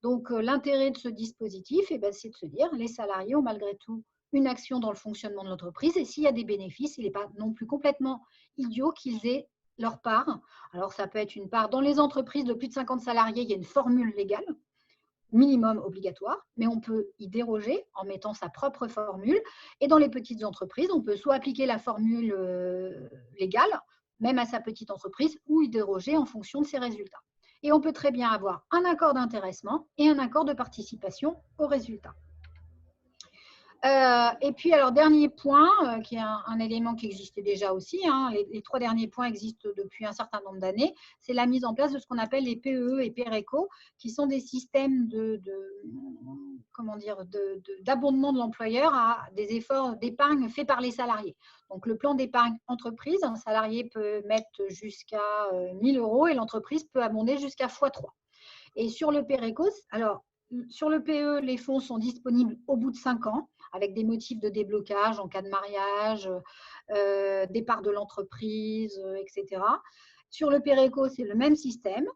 Donc, l'intérêt de ce dispositif, c'est de se dire les salariés ont malgré tout une action dans le fonctionnement de l'entreprise et s'il y a des bénéfices, il n'est pas non plus complètement idiot qu'ils aient leur part. Alors, ça peut être une part dans les entreprises de plus de 50 salariés, il y a une formule légale minimum obligatoire, mais on peut y déroger en mettant sa propre formule. Et dans les petites entreprises, on peut soit appliquer la formule légale, même à sa petite entreprise, ou y déroger en fonction de ses résultats. Et on peut très bien avoir un accord d'intéressement et un accord de participation aux résultats. Et puis, alors, dernier point, qui est un élément qui existait déjà aussi, hein, les 3 derniers points existent depuis un certain nombre d'années, c'est la mise en place de ce qu'on appelle les PEE et PERECO, qui sont des systèmes d'abondement de l'employeur à des efforts d'épargne faits par les salariés. Donc, le plan d'épargne entreprise, un salarié peut mettre jusqu'à 1 000 € et l'entreprise peut abonder jusqu'à x3. Et sur le PERECO, alors, sur le PE, les fonds sont disponibles au bout de 5 ans, avec des motifs de déblocage en cas de mariage, départ de l'entreprise, etc. Sur le PERECO, c'est le même système,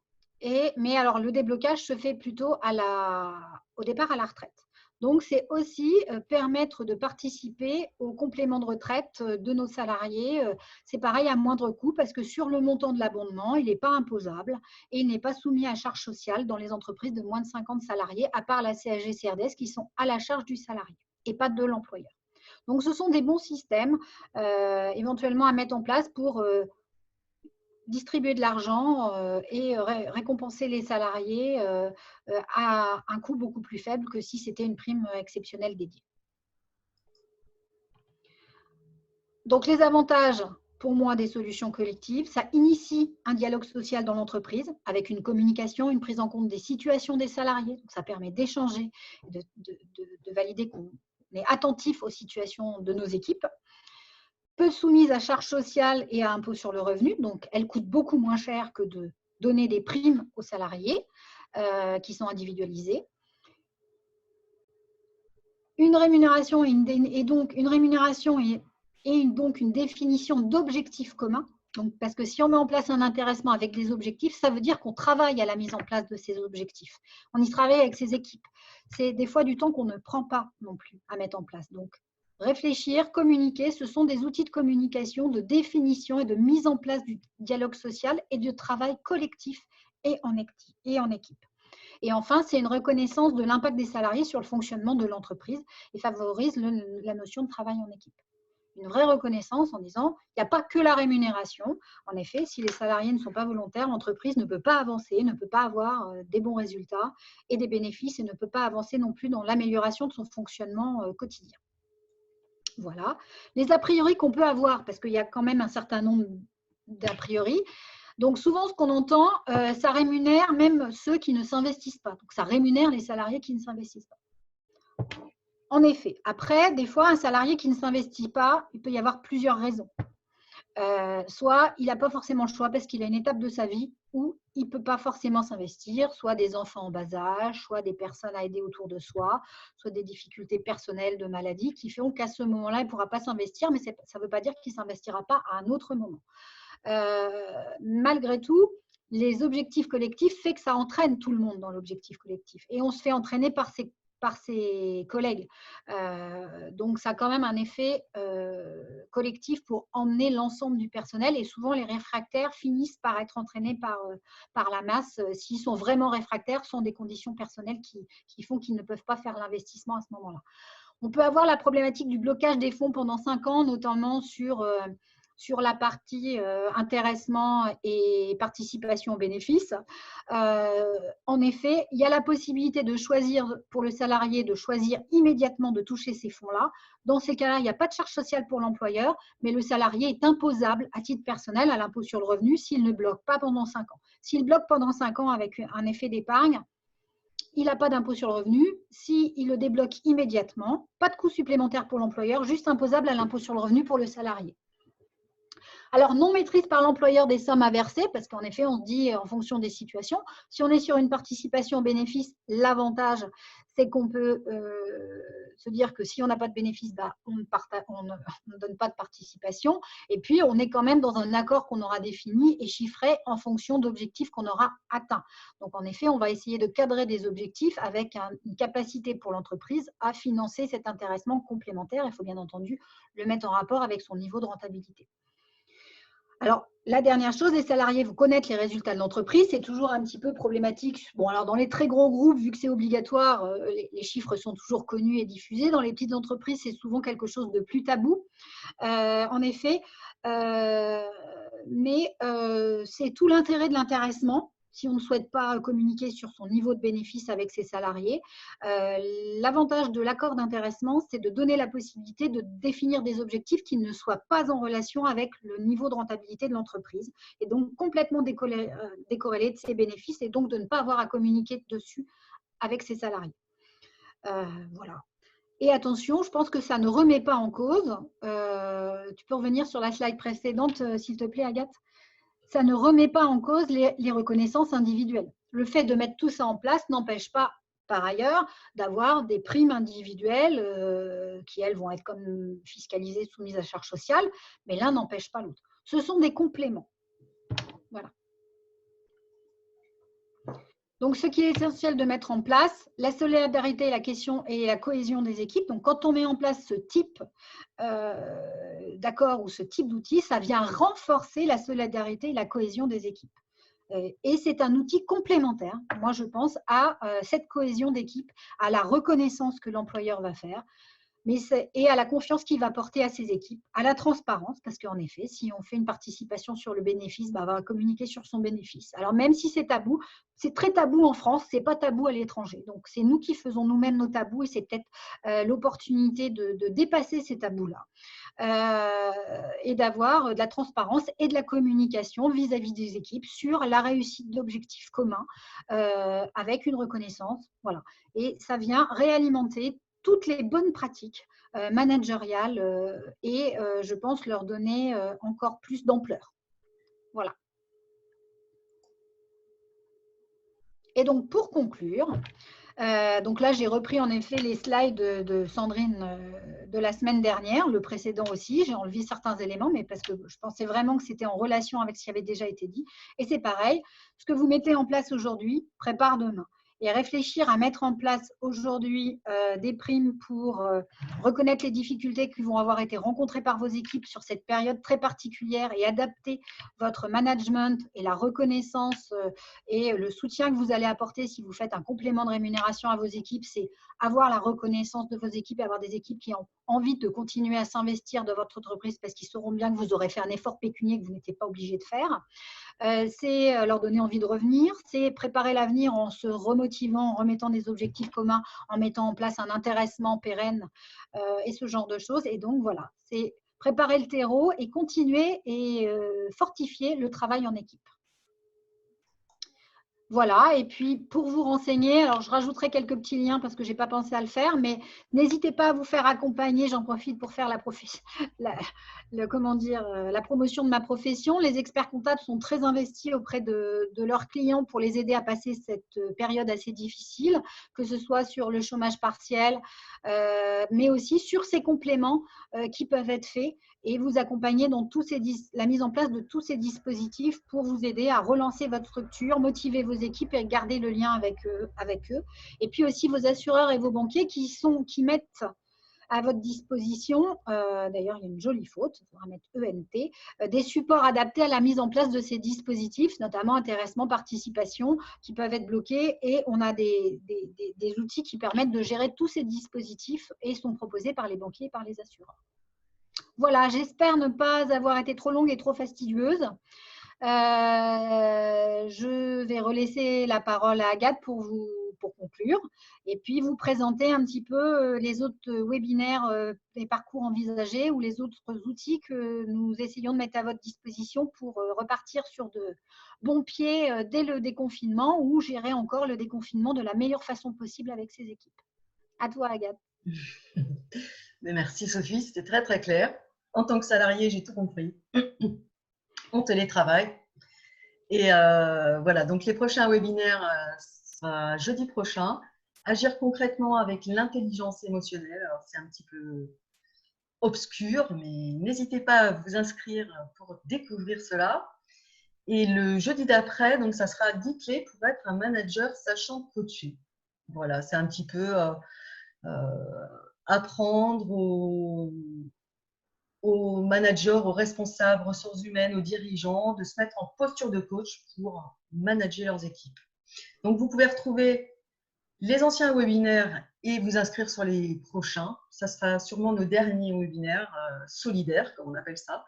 mais alors le déblocage se fait plutôt au départ à la retraite. Donc, c'est aussi permettre de participer au complément de retraite de nos salariés. C'est pareil, à moindre coût, parce que sur le montant de l'abondement, il n'est pas imposable et il n'est pas soumis à charge sociale dans les entreprises de moins de 50 salariés, à part la CSG-CRDS, qui sont à la charge du salarié et pas de l'employeur. Donc, ce sont des bons systèmes éventuellement à mettre en place pour distribuer de l'argent et récompenser les salariés à un coût beaucoup plus faible que si c'était une prime exceptionnelle dédiée. Donc, les avantages, pour moi, des solutions collectives, ça initie un dialogue social dans l'entreprise avec une communication, une prise en compte des situations des salariés. Donc, ça permet d'échanger, de valider qu'on est attentif aux situations de nos équipes. Peu soumise à charges sociales et à impôt sur le revenu, donc elle coûte beaucoup moins cher que de donner des primes aux salariés qui sont individualisées. Une rémunération et donc une définition d'objectifs communs. Donc, parce que si on met en place un intéressement avec des objectifs, ça veut dire qu'on travaille à la mise en place de ces objectifs. On y travaille avec ses équipes. C'est des fois du temps qu'on ne prend pas non plus à mettre en place. Donc, réfléchir, communiquer, ce sont des outils de communication, de définition et de mise en place du dialogue social et de travail collectif et en équipe. Et enfin, c'est une reconnaissance de l'impact des salariés sur le fonctionnement de l'entreprise et favorise la notion de travail en équipe. Une vraie reconnaissance en disant il n'y a pas que la rémunération. En effet, si les salariés ne sont pas volontaires, l'entreprise ne peut pas avancer, ne peut pas avoir des bons résultats et des bénéfices et ne peut pas avancer non plus dans l'amélioration de son fonctionnement quotidien. Voilà. Les a priori qu'on peut avoir, parce qu'il y a quand même un certain nombre d'a priori. Donc, souvent, ce qu'on entend, ça rémunère même ceux qui ne s'investissent pas. Donc, ça rémunère les salariés qui ne s'investissent pas. En effet, après, des fois, un salarié qui ne s'investit pas, il peut y avoir plusieurs raisons. Soit il n'a pas forcément le choix parce qu'il a une étape de sa vie où il ne peut pas forcément s'investir, soit des enfants en bas âge, soit des personnes à aider autour de soi, soit des difficultés personnelles de maladie qui font qu'à ce moment-là, il ne pourra pas s'investir, mais ça ne veut pas dire qu'il ne s'investira pas à un autre moment. Malgré tout, les objectifs collectifs font que ça entraîne tout le monde dans l'objectif collectif. Et on se fait entraîner par ses collègues. Donc, ça a quand même un effet collectif pour emmener l'ensemble du personnel. Et souvent, les réfractaires finissent par être entraînés par la masse. S'ils sont vraiment réfractaires, ce sont des conditions personnelles qui font qu'ils ne peuvent pas faire l'investissement à ce moment-là. On peut avoir la problématique du blocage des fonds pendant 5 ans, notamment sur la partie intéressement et participation aux bénéfices. En effet, il y a la possibilité de choisir, pour le salarié, de choisir immédiatement de toucher ces fonds-là. Dans ces cas-là, il n'y a pas de charge sociale pour l'employeur, mais le salarié est imposable à titre personnel à l'impôt sur le revenu s'il ne bloque pas pendant 5 ans. S'il bloque pendant 5 ans avec un effet d'épargne, il n'a pas d'impôt sur le revenu. S'il le débloque immédiatement, pas de coût supplémentaire pour l'employeur, juste imposable à l'impôt sur le revenu pour le salarié. Alors, non maîtrise par l'employeur des sommes à verser, parce qu'en effet, on se dit en fonction des situations. Si on est sur une participation au bénéfice, l'avantage, c'est qu'on peut se dire que si on n'a pas de bénéfice, on ne donne pas de participation. Et puis, on est quand même dans un accord qu'on aura défini et chiffré en fonction d'objectifs qu'on aura atteints. Donc, en effet, on va essayer de cadrer des objectifs avec une capacité pour l'entreprise à financer cet intéressement complémentaire. Il faut bien entendu le mettre en rapport avec son niveau de rentabilité. Alors, la dernière chose, les salariés, vous connaissez les résultats de l'entreprise, c'est toujours un petit peu problématique. Bon, alors dans les très gros groupes, vu que c'est obligatoire, les chiffres sont toujours connus et diffusés. Dans les petites entreprises, c'est souvent quelque chose de plus tabou, en effet. Mais c'est tout l'intérêt de l'intéressement si on ne souhaite pas communiquer sur son niveau de bénéfice avec ses salariés. L'avantage de l'accord d'intéressement, c'est de donner la possibilité de définir des objectifs qui ne soient pas en relation avec le niveau de rentabilité de l'entreprise et donc complètement décorrélés de ses bénéfices et donc de ne pas avoir à communiquer dessus avec ses salariés. Voilà. Et attention, je pense que ça ne remet pas en cause, tu peux revenir sur la slide précédente, s'il te plaît, Agathe. Ça ne remet pas en cause les reconnaissances individuelles. Le fait de mettre tout ça en place n'empêche pas, par ailleurs, d'avoir des primes individuelles qui, elles, vont être comme fiscalisées, soumises à charge sociale, mais l'un n'empêche pas l'autre. Ce sont des compléments. Voilà. Donc, ce qui est essentiel de mettre en place, la solidarité, la cohésion et la cohésion des équipes. Donc, quand on met en place ce type d'accord ou ce type d'outil, ça vient renforcer la solidarité et la cohésion des équipes. Et c'est un outil complémentaire, moi je pense, à cette cohésion d'équipe, à la reconnaissance que l'employeur va faire, et à la confiance qu'il va porter à ses équipes, à la transparence, parce qu'en effet, si on fait une participation sur le bénéfice, on va communiquer sur son bénéfice. Alors même si c'est tabou, c'est très tabou en France, c'est pas tabou à l'étranger. Donc c'est nous qui faisons nous-mêmes nos tabous et c'est peut-être l'opportunité de dépasser ces tabous-là. Et d'avoir de la transparence et de la communication vis-à-vis des équipes sur la réussite d'objectifs communs avec une reconnaissance. Voilà. Et ça vient réalimenter toutes les bonnes pratiques managériales et je pense leur donner encore plus d'ampleur. Voilà. Et donc, pour conclure, donc là, j'ai repris en effet les slides de Sandrine de la semaine dernière, le précédent aussi. J'ai enlevé certains éléments, mais parce que je pensais vraiment que c'était en relation avec ce qui avait déjà été dit. Et c'est pareil, ce que vous mettez en place aujourd'hui prépare demain. Et réfléchir à mettre en place aujourd'hui des primes pour reconnaître les difficultés qui vont avoir été rencontrées par vos équipes sur cette période très particulière et adapter votre management et la reconnaissance et le soutien que vous allez apporter si vous faites un complément de rémunération à vos équipes, c'est avoir la reconnaissance de vos équipes et avoir des équipes qui ont envie de continuer à s'investir dans votre entreprise parce qu'ils sauront bien que vous aurez fait un effort pécunier que vous n'étiez pas obligé de faire. C'est leur donner envie de revenir, c'est préparer l'avenir en se remotivant, en remettant des objectifs communs, en mettant en place un intéressement pérenne et ce genre de choses. Et donc, voilà, c'est préparer le terreau et continuer et fortifier le travail en équipe. Voilà, et puis pour vous renseigner, alors je rajouterai quelques petits liens parce que je n'ai pas pensé à le faire, mais n'hésitez pas à vous faire accompagner, j'en profite pour faire la promotion de ma profession. Les experts comptables sont très investis auprès de leurs clients pour les aider à passer cette période assez difficile, que ce soit sur le chômage partiel, mais aussi sur ces compléments qui peuvent être faits et vous accompagner dans la mise en place de tous ces dispositifs pour vous aider à relancer votre structure, motiver vos équipes et garder le lien avec eux. Et puis aussi vos assureurs et vos banquiers qui mettent à votre disposition, d'ailleurs il y a une jolie faute, il faudra mettre ENT, des supports adaptés à la mise en place de ces dispositifs, notamment intéressement, participation, qui peuvent être bloqués et on a des outils qui permettent de gérer tous ces dispositifs et sont proposés par les banquiers et par les assureurs. Voilà, j'espère ne pas avoir été trop longue et trop fastidieuse. Je vais relaisser la parole à Agathe pour conclure et puis vous présenter un petit peu les autres webinaires des parcours envisagés ou les autres outils que nous essayons de mettre à votre disposition pour repartir sur de bons pieds dès le déconfinement ou gérer encore le déconfinement de la meilleure façon possible avec ses équipes. À toi, Agathe. Mais merci Sophie, c'était très très clair. En tant que salarié, j'ai tout compris. On télétravaille. Et voilà, donc les prochains webinaires sera jeudi prochain. Agir concrètement avec l'intelligence émotionnelle. Alors c'est un petit peu obscur, mais n'hésitez pas à vous inscrire pour découvrir cela. Et le jeudi d'après, donc ça sera 10 clés pour être un manager sachant coacher. Voilà, c'est un petit peu apprendre aux managers, aux responsables, ressources humaines, aux dirigeants, de se mettre en posture de coach pour manager leurs équipes. Donc, vous pouvez retrouver les anciens webinaires et vous inscrire sur les prochains. Ça sera sûrement nos derniers webinaires solidaires, comme on appelle ça,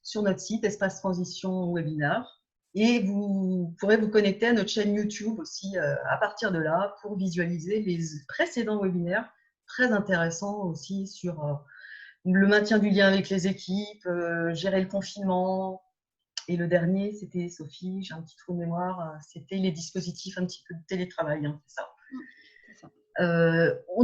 sur notre site Espace Transition Webinar. Et vous pourrez vous connecter à notre chaîne YouTube aussi à partir de là pour visualiser les précédents webinaires très intéressants aussi sur le maintien du lien avec les équipes, gérer le confinement. Et le dernier, c'était, Sophie, j'ai un petit trou de mémoire, c'était les dispositifs un petit peu de télétravail, hein, c'est ça.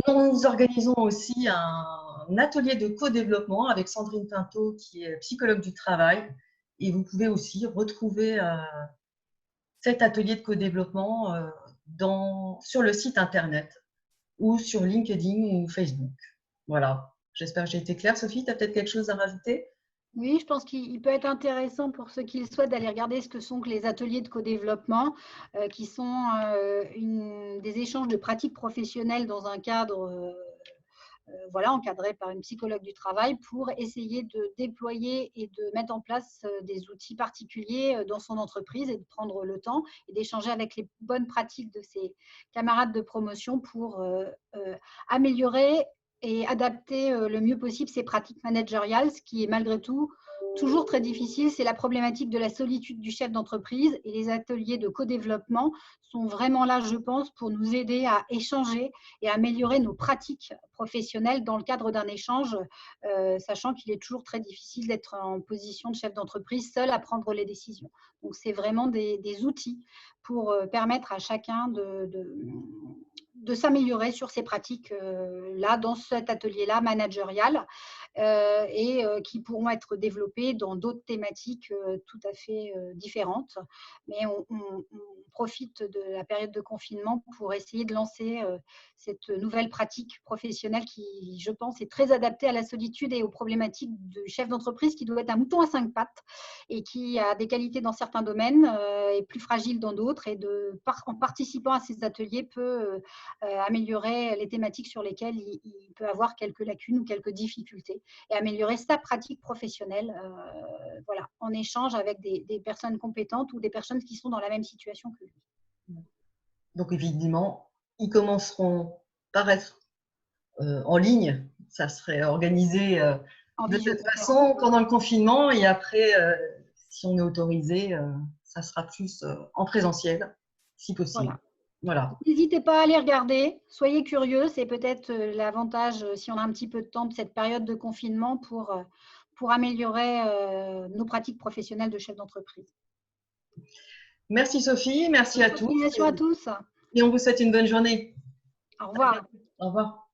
Nous organisons aussi un atelier de co-développement avec Sandrine Pinto, qui est psychologue du travail. Et vous pouvez aussi retrouver cet atelier de co-développement sur le site internet ou sur LinkedIn ou Facebook. Voilà. J'espère que j'ai été claire. Sophie, tu as peut-être quelque chose à rajouter? Oui, je pense qu'il peut être intéressant pour ceux qui le souhaitent d'aller regarder ce que sont les ateliers de co-développement, qui sont des échanges de pratiques professionnelles dans un cadre voilà, encadré par une psychologue du travail pour essayer de déployer et de mettre en place des outils particuliers dans son entreprise et de prendre le temps et d'échanger avec les bonnes pratiques de ses camarades de promotion pour améliorer et adapter le mieux possible ses pratiques managériales, ce qui est malgré tout toujours très difficile, c'est la problématique de la solitude du chef d'entreprise, et les ateliers de co-développement sont vraiment là, je pense, pour nous aider à échanger et à améliorer nos pratiques professionnelles dans le cadre d'un échange, sachant qu'il est toujours très difficile d'être en position de chef d'entreprise seul à prendre les décisions. Donc, c'est vraiment des outils pour permettre à chacun de s'améliorer sur ces pratiques-là, dans cet atelier-là managérial, et qui pourront être développées dans d'autres thématiques tout à fait différentes. Mais on profite de la période de confinement pour essayer de lancer cette nouvelle pratique professionnelle qui, je pense, est très adaptée à la solitude et aux problématiques du chef d'entreprise qui doit être un mouton à 5 pattes et qui a des qualités dans certains domaines et plus fragile dans d'autres. Et en participant à ces ateliers peut améliorer les thématiques sur lesquelles il peut avoir quelques lacunes ou quelques difficultés et améliorer sa pratique professionnelle voilà, en échange avec des personnes compétentes ou des personnes qui sont dans la même situation que lui. Donc évidemment, ils commenceront par être en ligne. Ça serait organisé de cette façon pendant le confinement, et après, si on est autorisé, ça sera plus en présentiel, si possible. Voilà. N'hésitez pas à aller regarder, soyez curieux, c'est peut-être l'avantage, si on a un petit peu de temps de cette période de confinement pour améliorer nos pratiques professionnelles de chef d'entreprise. Merci Sophie, merci à tous. Continuation à tous. Et on vous souhaite une bonne journée. Au revoir. Au revoir.